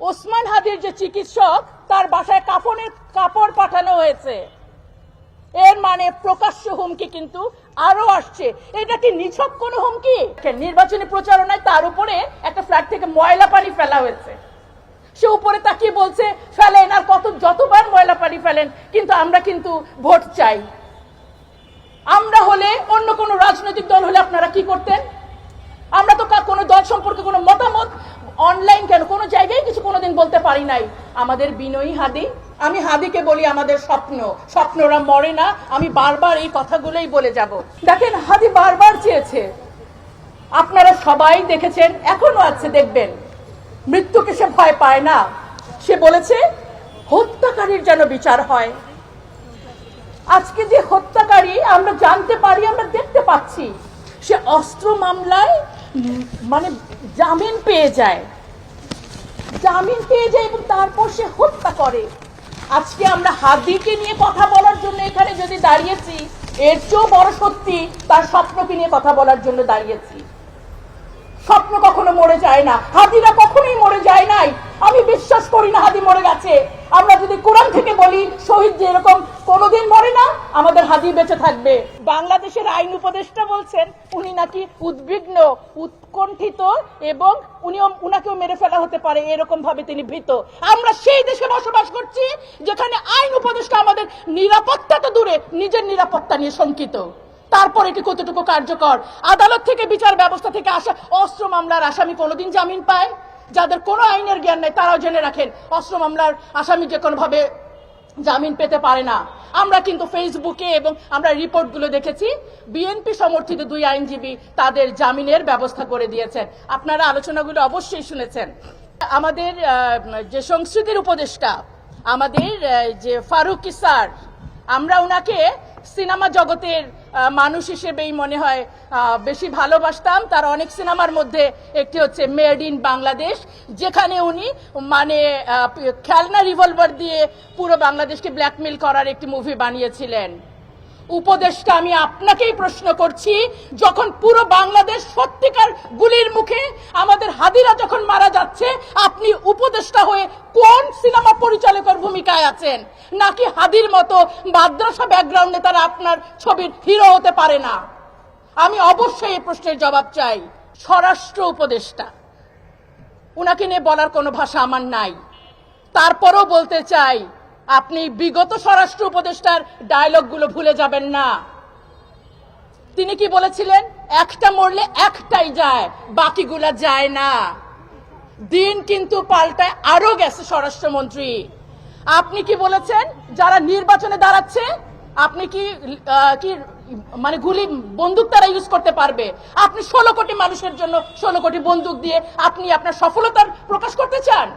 ওসমান হাদির যে চিকিৎসক তার বাসায় কাপড় পাঠানো হয়েছে, এর মানে প্রকাশ্য হুমকি কিন্তু আরো আসছে। এটা কি নিছক কোন হুমকি? নির্বাচনী প্রচারণায় তার উপরে একটা ফ্ল্যাট থেকে ময়লা পানি ফেলা হয়েছে, সে উপরে তাকিয়ে বলছে ফেলেন, আর যতবার ময়লা পানি ফেলেন, কিন্তু আমরা কিন্তু ভোট চাই। আমরা হলে, অন্য কোনো রাজনৈতিক দল হলে আপনারা কি করতেন? আমরা তো কোনো দল সম্পর্কে কোনো মতামত অনলাইন কেন কোনো জায়গায় কিছু কোনোদিন বলতে পারি নাই। আমাদের বিনয়ী হাদি, আমি হাদিকে বলি আমাদের স্বপ্নরা মরে না। আমি বারবার এই কথাগুলোই বলে যাব। দেখেন, হাদি বারবার চেয়েছে, আপনারা সবাই দেখেছেন, এখনো আছে, দেখবেন, মৃত্যুকে সে ভয় পায় না। সে বলেছে হত্যাকারীর যেন বিচার হয়। আজকে যে হত্যাকারী আমরা জানতে পারি, আমরা দেখতে পাচ্ছি, সে অস্ত্র মামলায় মানে জামিন পেয়ে যায় এবং তারপর সে হত্যা করে। আজকে আমরা হাদিকে নিয়ে কথা বলার জন্য এখানে যদি দাঁড়িয়েছি, এর চেয়েও বড় সত্যি তার স্বপ্নকে নিয়ে কথা বলার জন্য দাঁড়িয়েছি। স্বপ্ন কখনো মরে যায় না, হাদিরা কখনোই মরে যায় নাই। আমি বিশ্বাস করি না হাদি মরে গেছে। আমরা যদি কোরআন থেকে বলি শহীদ যেরকম কোনোদিন মরে না, আমাদের হাদি বেঁচে থাকবে। বাংলাদেশের আইন উপদেষ্টা বলছেন উনি নাকি উদ্বিগ্ন, উৎকণ্ঠিত, এবং উনাকেও মেরে ফেলা হতে পারে, এরকম ভাবে তিনি ভীত। আমরা সেই দেশে বসবাস করছি যেখানে আইন উপদেষ্টা আমাদের নিরাপত্তা তো দূরে, নিজের নিরাপত্তা নিয়ে শঙ্কিত। তারপর এটি কতটুকু কার্যকর? আদালত থেকে, বিচার ব্যবস্থা থেকে আসা অস্ত্র মামলার আসামি কোনোদিন জামিন পায়? যাদের কোনো আইনের জ্ঞান নেই তারাও জেনে রাখেন, অস্ত্র মামলার আসামি যে কোনো ভাবে জামিন পেতে পারে না। আমরা কিন্তু ফেসবুকে এবং আমরা রিপোর্টগুলো দেখেছি, বিএনপি সমর্থিত 2 আইনজীবী তাদের জামিনের ব্যবস্থা করে দিয়েছেন। আপনারা আলোচনাগুলো অবশ্যই শুনেছেন। আমাদের যে সংস্কৃতির উপদেষ্টা, আমাদের যে ফারুকী স্যার, আমরা ওনাকে সিনেমা জগতের মানুষ হিসেবেই মনে হয় বেশি ভালোবাসতাম। তার অনেক সিনেমার মধ্যে একটি হচ্ছে মেড ইন বাংলাদেশ, যেখানে উনি মানে খেলনা রিভলভার দিয়ে পুরো বাংলাদেশকে ব্ল্যাকমেল করার একটি মুভি বানিয়েছিলেন। উপদেষ্টা, আমি আপনাকেই প্রশ্ন করছি, যখন পুরো বাংলাদেশ সত্যিকার গুলির মুখে, আমাদের হাদিরা যখন মারা যাচ্ছে, আপনি উপদেষ্টা হয়ে কোন সিনেমা পরিচালকের ভূমিকায় আছেন? নাকি হাদির মতো মাদ্রাসা ব্যাকগ্রাউন্ডে তারা আপনার ছবির হিরো হতে পারে না? আমি অবশ্যই এই প্রশ্নের জবাব চাই। স্বরাষ্ট্র উপদেষ্টা, উনাকে নিয়ে বলার কোনো ভাষা আমার নাই। তারপরও বলতে চাই, আপনি বিগত স্বরাষ্ট্র উপদেষ্টার ডায়লগগুলো ভুলে যাবেন না। তিনি কি বলেছিলেন? একটা মরলে একটাই যায়, বাকিগুলা যায় না। দিন কিন্তু পাল্টায় আরো গেছে স্বরাষ্ট্রমন্ত্রী। আপনি কি বলেছেন? যারা নির্বাচনে দাঁড়াচ্ছে, আপনি কি মানে বন্দুক তারা ইউজ করতে পারবে? আপনি 16 কোটি মানুষের জন্য 16 কোটি বন্দুক দিয়ে আপনি আপনার সফলতার প্রকাশ করতে চান?